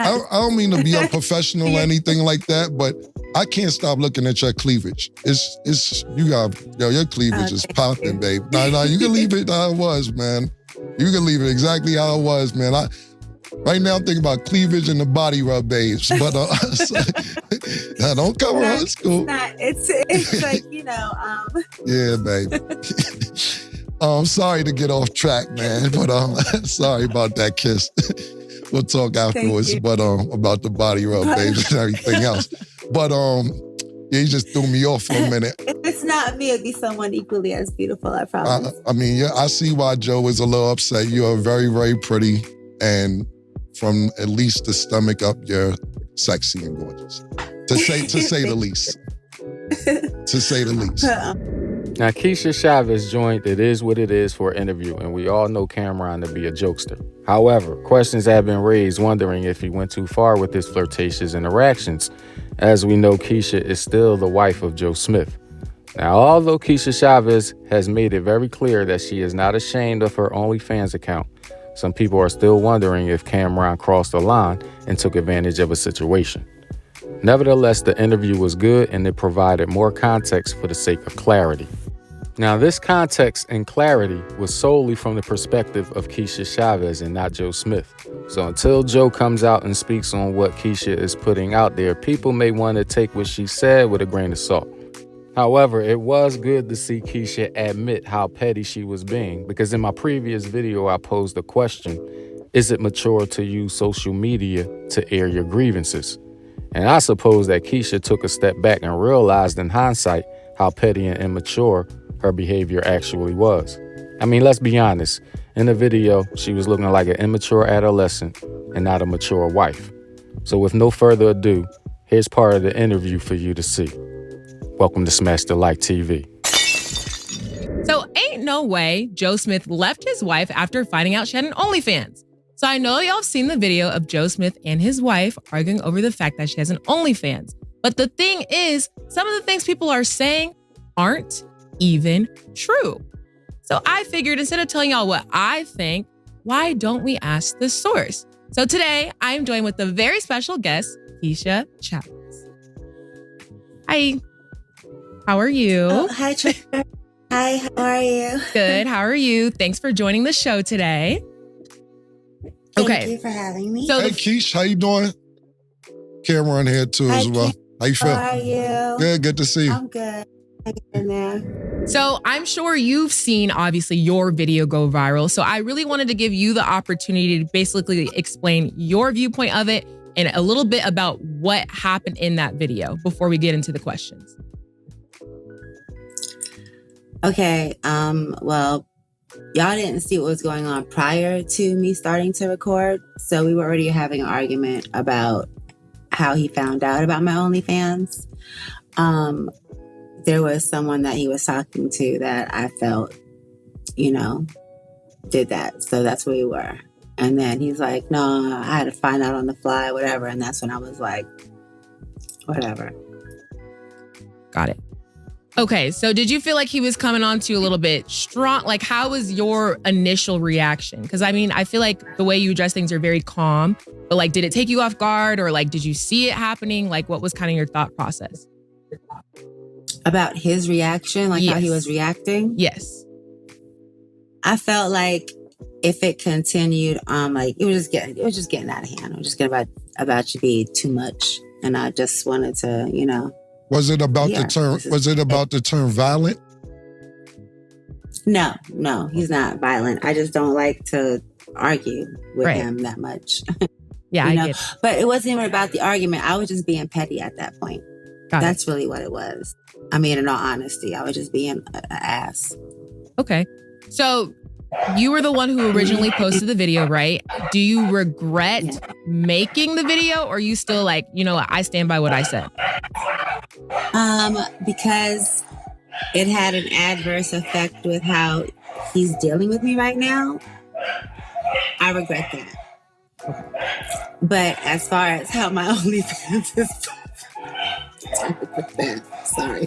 I don't mean to be unprofessional or anything like that, but I can't stop looking at your cleavage. Your cleavage is popping, babe. No, you can leave it how it was, man. You can leave it exactly how it was, man. Right now I'm thinking about cleavage and the body rub, babes. But don't cover her. It's cool. It's like, Yeah, babe. I'm sorry to get off track, man, but sorry about that kiss. We'll talk afterwards, but about the body rub, babes, and everything else. But yeah, you just threw me off for a minute. If it's not me, it'd be someone equally as beautiful, I promise. I see why Joe is a little upset. You are very, very pretty, and from at least the stomach up, you're sexy and gorgeous. To say the least. To say the least. Now, Kisha Chavis joined It Is What It Is for an interview, and we all know Camron to be a jokester. However, questions have been raised wondering if he went too far with his flirtatious interactions. As we know, Kisha is still the wife of Joe Smith. Now, although Kisha Chavis has made it very clear that she is not ashamed of her OnlyFans account, some people are still wondering if Camron crossed the line and took advantage of a situation. Nevertheless, the interview was good and it provided more context for the sake of clarity. Now, this context and clarity was solely from the perspective of Kisha Chavis and not Joe Smith. So until Joe comes out and speaks on what Kisha is putting out there, people may want to take what she said with a grain of salt. However, it was good to see Kisha admit how petty she was being, because in my previous video, I posed the question, is it mature to use social media to air your grievances? And I suppose that Kisha took a step back and realized in hindsight how petty and immature her behavior actually was. I mean, let's be honest. In the video, she was looking like an immature adolescent and not a mature wife. So with no further ado, here's part of the interview for you to see. Welcome to SmashDaLikeTV. So ain't no way Joe Smith left his wife after finding out she had an OnlyFans. So I know y'all have seen the video of Joe Smith and his wife arguing over the fact that she has an OnlyFans. But the thing is, some of the things people are saying aren't even true. So I figured instead of telling y'all what I think, why don't we ask the source? So today I'm joined with a very special guest, Kisha Chavis. Hi, how are you? Oh, hi, Trevor. Hi, how are you? Good, how are you? Thanks for joining the show today. Thank you for having me. Hey, Keish, how you doing? Camron here too as well. How you feel? How are you? Good to see you. I'm good. In there. So I'm sure you've seen, obviously, your video go viral. So I really wanted to give you the opportunity to basically explain your viewpoint of it and a little bit about what happened in that video before we get into the questions. Okay. Well, y'all didn't see what was going on prior to me starting to record. So we were already having an argument about how he found out about my OnlyFans. There was someone that he was talking to that I felt, did that. So that's where we were. And then he's like, no, I had to find out on the fly, whatever. And that's when I was like, whatever. Got it. Okay, so did you feel like he was coming on to you a little bit strong? Like, how was your initial reaction? Because I mean, I feel like the way you address things are very calm, but like, did it take you off guard, or like, did you see it happening? Like, what was kind of your thought process? About his reaction, like how he was reacting? Yes. I felt like if it continued, like it was just getting out of hand. It was just getting about to be too much. And I just wanted to, Was it about the term violent? No, he's not violent. I just don't like to argue with him that much. Yeah, I get it. But it wasn't even about the argument. I was just being petty at that point. That's really what it was. I mean, in all honesty, I was just being an ass. Okay. So you were the one who originally posted the video, right? Do you regret making the video, or are you still like, I stand by what I said? Because it had an adverse effect with how he's dealing with me right now. I regret that. But as far as how my OnlyFans is, sorry.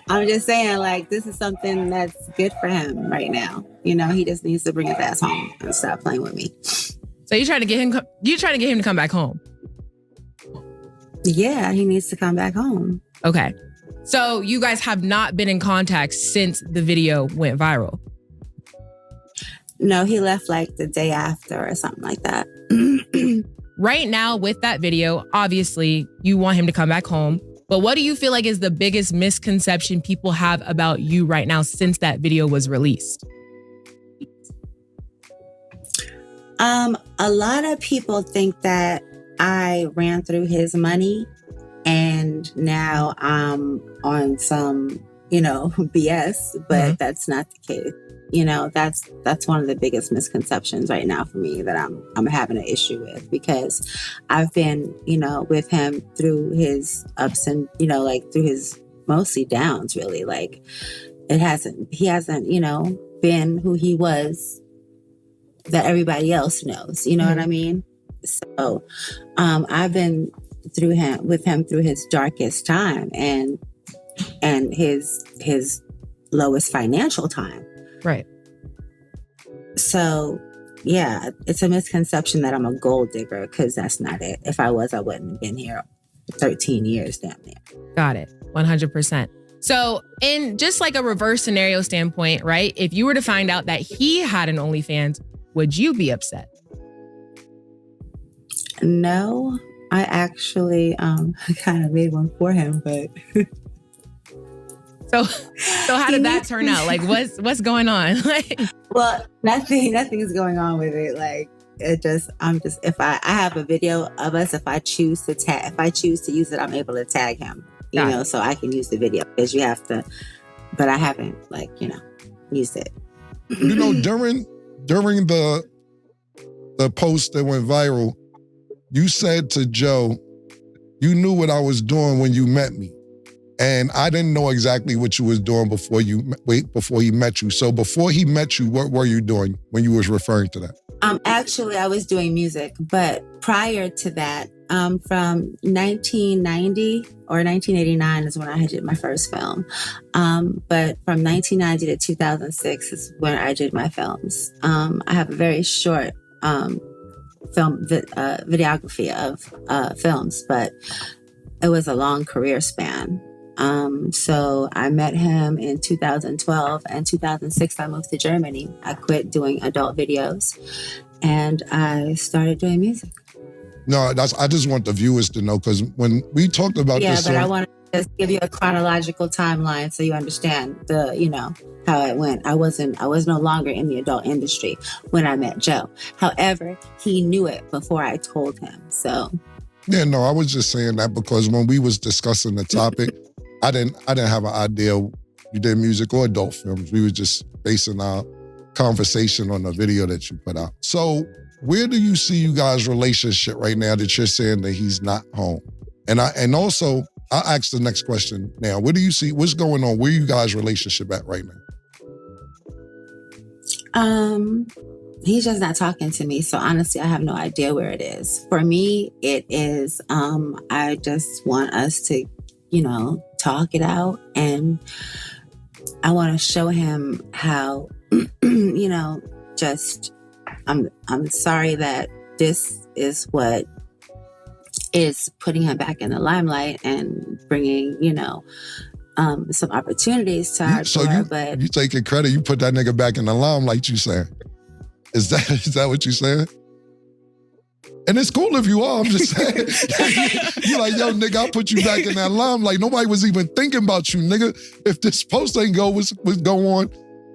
I'm just saying, like, this is something that's good for him right now. He just needs to bring his ass home and stop playing with me. So you trying to get him to come back home? Yeah, he needs to come back home. Okay. So you guys have not been in contact since the video went viral? No, he left like the day after or something like that. Right now with that video, obviously you want him to come back home. But what do you feel like is the biggest misconception people have about you right now since that video was released? A lot of people think that I ran through his money and now I'm on some, BS, but that's not the case. That's one of the biggest misconceptions right now for me that I'm having an issue with, because I've been, with him through his ups and, through his mostly downs, really. Like he hasn't, been who he was that everybody else knows. You know what I mean? So I've been with him through his darkest time and his lowest financial time. Right. So yeah, it's a misconception that I'm a gold digger, because that's not it. If I was, I wouldn't have been here 13 years damn near. Got it. 100%. So in just like a reverse scenario standpoint, right? If you were to find out that he had an OnlyFans, would you be upset? No, I actually kind of made one for him, but so how did that turn out? Like what's going on? Well, nothing's going on with it. Like if I have a video of us, if I choose to use it, I'm able to tag him. So I can use the video, because you have to, but I haven't used it. During the post that went viral, you said to Joe, you knew what I was doing when you met me. And I didn't know exactly what you was doing before he met you. So before he met you, what were you doing when you was referring to that? Actually, I was doing music, but prior to that, from 1990 or 1989 is when I did my first film. But from 1990 to 2006 is when I did my films. I have a very short film videography of films, but it was a long career span. So I met him in 2012, and 2006 I moved to Germany. I quit doing adult videos and I started doing music. No, I just want the viewers to know, because when we talked about this. Yeah, but I want to just give you a chronological timeline so you understand how it went. I was no longer in the adult industry when I met Joe. However, he knew it before I told him. So yeah, no, I was just saying that because when we was discussing the topic, I didn't have an idea you did music or adult films. We was just basing our conversation on the video that you put out. So where do you see you guys' relationship right now that you're saying that he's not home? And also, I'll ask the next question now. Where do you see, what's going on? Where you guys' relationship at right now? He's just not talking to me. So honestly, I have no idea where it is. For me, it is, I just want us to, talk it out. And I want to show him how, I'm sorry that this is what is putting him back in the limelight and bringing, some opportunities to our door. But you taking credit, you put that nigga back in the limelight, you saying? Is that what you saying? And it's cool if you are, I'm just saying. You're like, yo, nigga, I put you back in that limelight. Nobody was even thinking about you, nigga. If this post ain't was go on,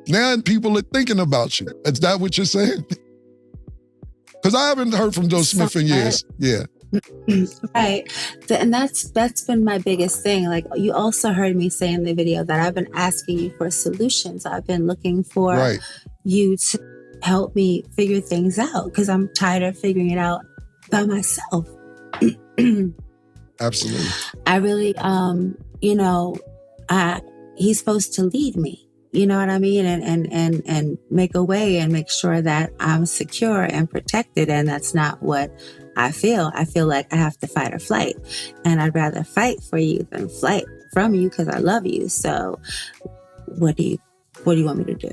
now people are thinking about you. Is that what you're saying? Because I haven't heard from Joe Smith in years. Yeah. Right. And that's been my biggest thing. Like, you also heard me say in the video that I've been asking you for solutions. I've been looking for you to help me figure things out, because I'm tired of figuring it out by myself. Absolutely. I really, he's supposed to lead me. You know what I mean? And make a way and make sure that I'm secure and protected. And that's not what I feel. I feel like I have to fight or flight. And I'd rather fight for you than flight from you, because I love you. So what do you want me to do?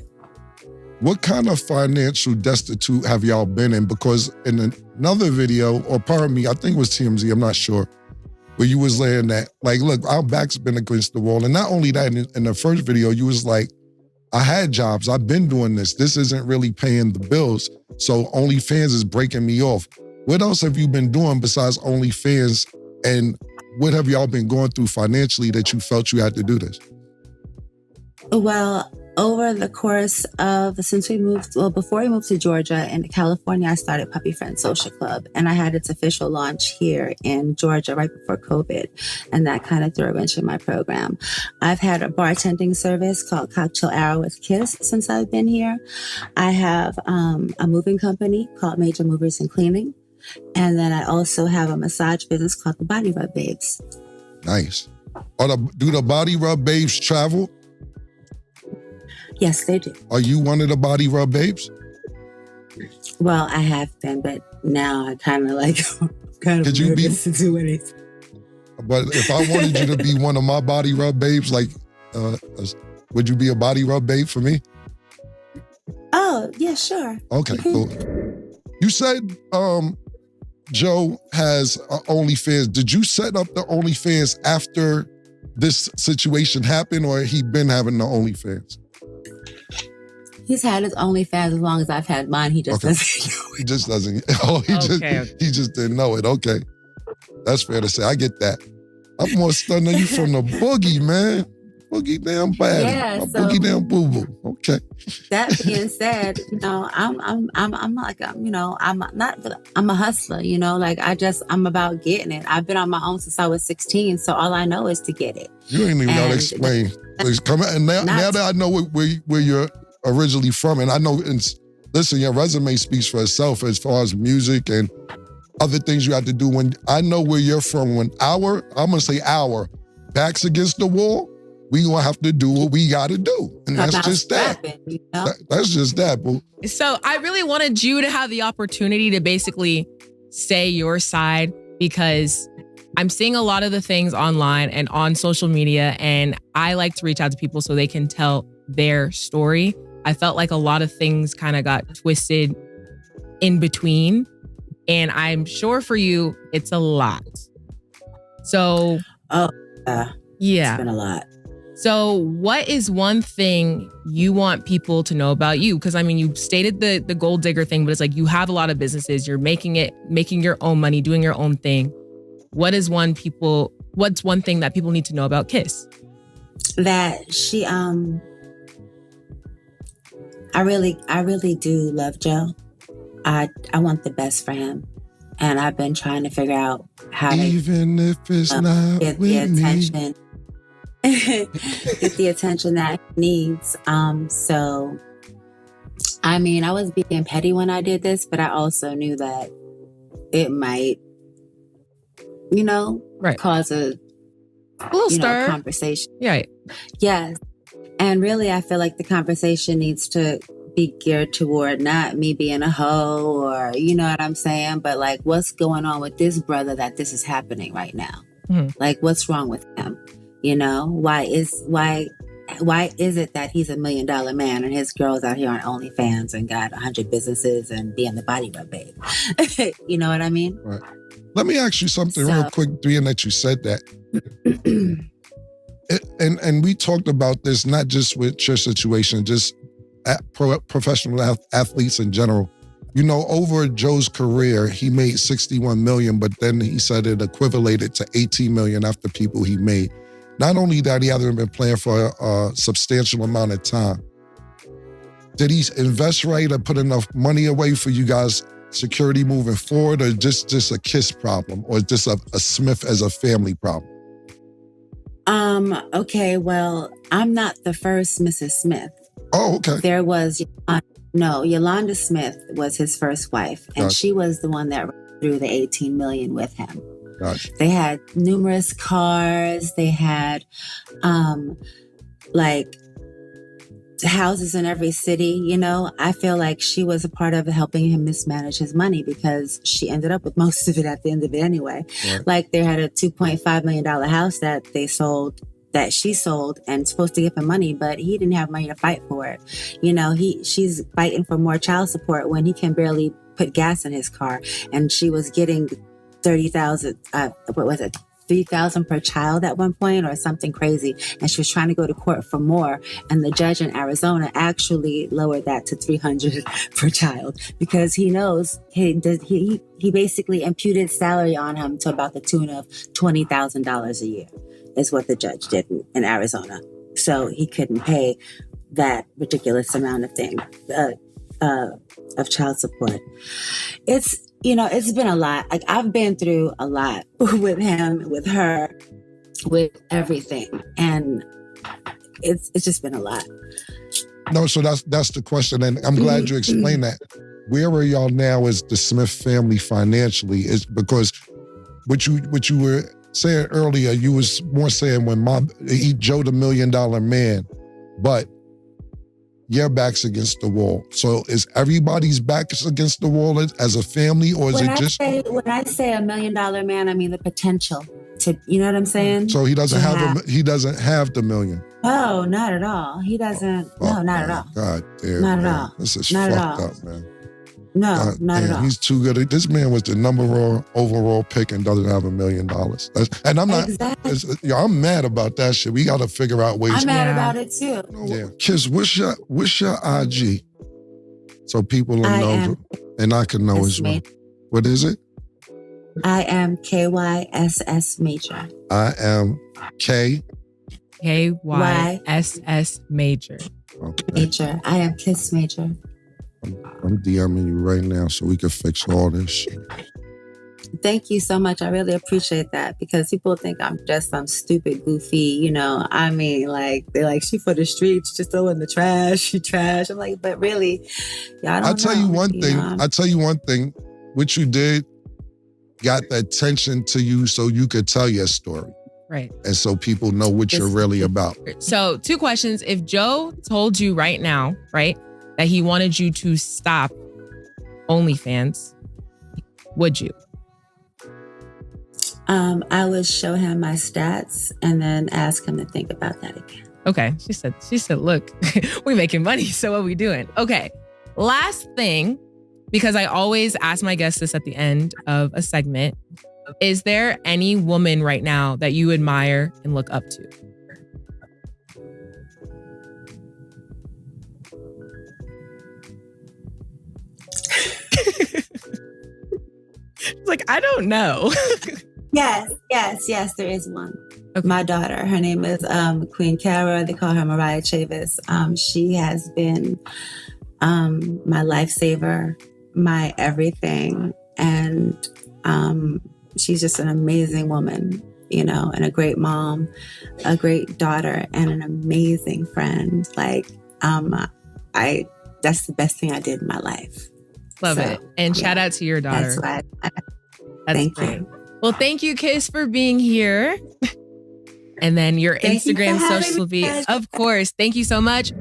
what kind of financial destitute have y'all been in? Because in another video, or pardon me, I think it was TMZ, I'm not sure, where you was laying that, like, look, our back's been against the wall. And not only that, in the first video, you was like, I had jobs, I've been doing this. This isn't really paying the bills. So OnlyFans is breaking me off. What else have you been doing besides OnlyFans? And what have y'all been going through financially that you felt you had to do this? Well, over the course of, before we moved to Georgia and California, I started Puppy Friends Social Club, and I had its official launch here in Georgia right before COVID, and that kind of threw a wrench in my program. I've had a bartending service called Cocktail Hour with Kiss since I've been here. I have a moving company called Major Movers and Cleaning, and then I also have a massage business called the Body Rub Babes. Nice. Do the Body Rub Babes travel? Yes, they do. Are you one of the Body Rub Babes? Well, I have been, but now I kind of like, Could you be? to do anything. But if I wanted you to be one of my Body Rub Babes, like, would you be a Body Rub Babe for me? Oh, yeah, sure. Okay, cool. You said Joe has OnlyFans. Did you set up the OnlyFans after this situation happened, or he been having the OnlyFans? He's had his OnlyFans as long as I've had mine. He just doesn't know it. He just doesn't. Oh, he just didn't know it. Okay. That's fair to say. I get that. I'm more stunned than you from the boogie, man. Boogie damn bad. Yeah, boogie damn boo-boo. Okay. That being said, I'm a hustler, like I'm about getting it. I've been on my own since I was 16, so all I know is to get it. You ain't even gotta explain. Please come out. And now that I know where you're originally from, and I know, listen, your resume speaks for itself as far as music and other things you have to do. When I know where you're from, when our backs against the wall, we gonna have to do what we gotta do. And that's just that. That's just that, boo. So I really wanted you to have the opportunity to basically say your side, because I'm seeing a lot of the things online and on social media, and I like to reach out to people so they can tell their story. I felt like a lot of things kind of got twisted in between, and I'm sure for you, it's a lot. So, yeah, it's been a lot. So what is one thing you want people to know about you? Because I mean, you stated the gold digger thing, but it's like you have a lot of businesses, you're making your own money, doing your own thing. What's one thing that people need to know about Kiss? That she, I really do love Joe. I want the best for him. And I've been trying to figure out how even if it's not get with the attention. Me. Get the attention that he needs. So, I mean, I was being petty when I did this, but I also knew that it might, cause a little stir conversation. Right. Yes. And really, I feel like the conversation needs to be geared toward not me being a hoe or, you know what I'm saying? But like, what's going on with this brother that this is happening right now? Mm-hmm. Like, what's wrong with him? Why is it that he's $1 million man and his girl's out here on OnlyFans and got 100 businesses and being the Body Rub Babe? You know what I mean? Right. Let me ask you something real quick, being that you said that. and we talked about this, not just with your situation, just professional athletes in general. Over Joe's career, he made $61 million, but then he said it equivalated to $18 million after people he made. Not only that, he hasn't been playing for a substantial amount of time. Did he invest right or put enough money away for you guys' security moving forward, or just a Kiss problem, or just a Smith as a family problem? Okay, well, I'm not the first Mrs. Smith. Oh, okay. There was, Yolanda Smith was his first wife, and she was the one that threw the $18 million with him. Gotcha. They had numerous cars. They had, houses in every city. I feel like she was a part of helping him mismanage his money because she ended up with most of it at the end of it anyway. Right. Like they had a $2.5 million house that they sold that she sold and supposed to give him money, but he didn't have money to fight for it. You know, she's fighting for more child support when he can barely put gas in his car, and she was getting 30,000. What was it? 3,000 per child at one point, or something crazy. And she was trying to go to court for more. And the judge in Arizona actually lowered that to 300 per child, because he knows he basically imputed salary on him to about the tune of $20,000 a year is what the judge did in Arizona. So he couldn't pay that ridiculous amount of child support. It's been a lot. Like, I've been through a lot with him, with her, with everything. And it's just been a lot. No, so that's the question. And I'm glad you explained that. Where are y'all now as the Smith family financially? Is because what you were saying earlier, you was more saying when Joe the $1 million man, but your back's against the wall. So is everybody's backs against the wall as a family, or is when I say $1 million man, I mean the potential to, you know what I'm saying? So he doesn't have the million. Oh, not at all. He doesn't. No, not at all. God damn. Not at all. This is fucked up, man. No, God, not at all. He's too good. This man was the number one overall pick and doesn't have $1 million. And I'm not. Exactly. I'm mad about that shit. We got to figure out ways. I'm mad about it too. Yeah, Kiss, what's your IG? So people will know, and I can know as well. What is it? I am KYSS Major. I am KYSS Major. Okay. Major. I am Kiss Major. I'm DMing you right now so we can fix all this shit. Thank you so much. I really appreciate that, because people think I'm just some stupid, goofy, I mean, like, they're like, she for the streets, just throw in the trash, she trash. I'm like, but really, y'all don't know. I'll tell you one thing. What you did got the attention to you so you could tell your story. Right. And so people know what you're really about. So 2 questions. If Joe told you right now, right, that he wanted you to stop OnlyFans, would you? I would show him my stats and then ask him to think about that again. Okay. She said, look, we're making money. So what are we doing? Okay. Last thing, because I always ask my guests this at the end of a segment. Is there any woman right now that you admire and look up to? Like, I don't know. Yes, there is one. Okay. My daughter, her name is Queen Cara. They call her Mariah Chavis. She has been my lifesaver, my everything. And she's just an amazing woman, and a great mom, a great daughter, and an amazing friend. Like, that's the best thing I did in my life. Love it. And shout out to your daughter. That's why. Thank you. Well, thank you, Kiss, for being here. And then your Instagram, social media. Of course. Thank you so much.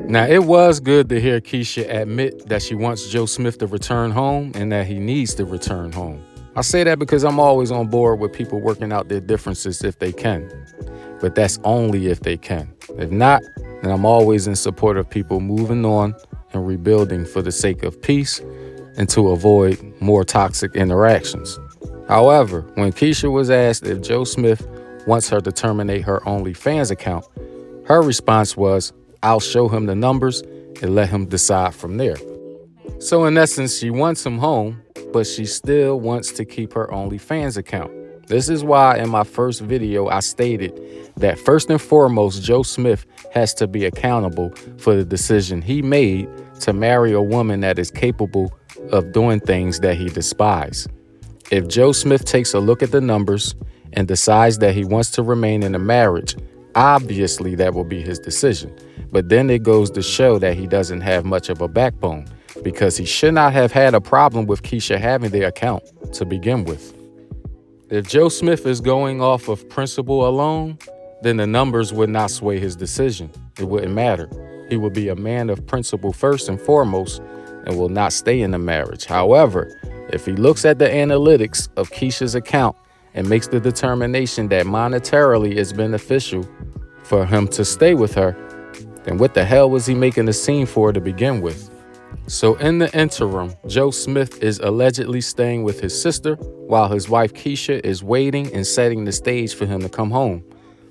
Now, it was good to hear Kisha admit that she wants Joe Smith to return home and that he needs to return home. I say that because I'm always on board with people working out their differences if they can. But that's only if they can. If not, then I'm always in support of people moving on and rebuilding for the sake of peace and to avoid more toxic interactions. However, when Kisha was asked if Joe Smith wants her to terminate her OnlyFans account, her response was, I'll show him the numbers and let him decide from there. So in essence, she wants him home, but she still wants to keep her OnlyFans account. This is why in my first video, I stated that first and foremost, Joe Smith has to be accountable for the decision he made to marry a woman that is capable of doing things that he despises. If Joe Smith takes a look at the numbers and decides that he wants to remain in a marriage, obviously that will be his decision. But then it goes to show that he doesn't have much of a backbone, because he should not have had a problem with Kisha having the account to begin with. If Joe Smith is going off of principle alone, then the numbers would not sway his decision. It wouldn't matter. He would be a man of principle first and foremost and will not stay in the marriage. However, if he looks at the analytics of Kisha's account and makes the determination that monetarily is beneficial for him to stay with her, then what the hell was he making a scene for to begin with? So in the interim, Joe Smith is allegedly staying with his sister while his wife Kisha is waiting and setting the stage for him to come home.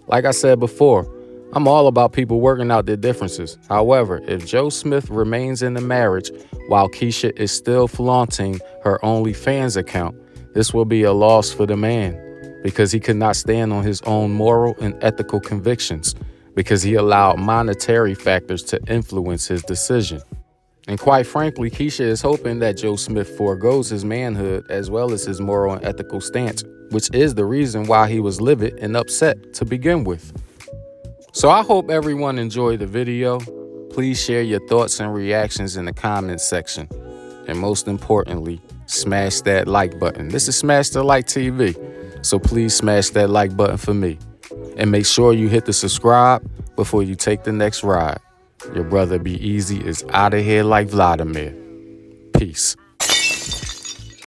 Like I said before, I'm all about people working out their differences. However, if Joe Smith remains in the marriage while Kisha is still flaunting her OnlyFans account, this will be a loss for the man because he could not stand on his own moral and ethical convictions because he allowed monetary factors to influence his decision. And quite frankly, Kisha is hoping that Joe Smith forgoes his manhood as well as his moral and ethical stance, which is the reason why he was livid and upset to begin with. So I hope everyone enjoyed the video. Please share your thoughts and reactions in the comments section. And most importantly, smash that like button. This is SmashDaLikeTV, so please smash that like button for me. And make sure you hit the subscribe before you take the next ride. Your brother Be Easy is out of here like Vladimir. Peace.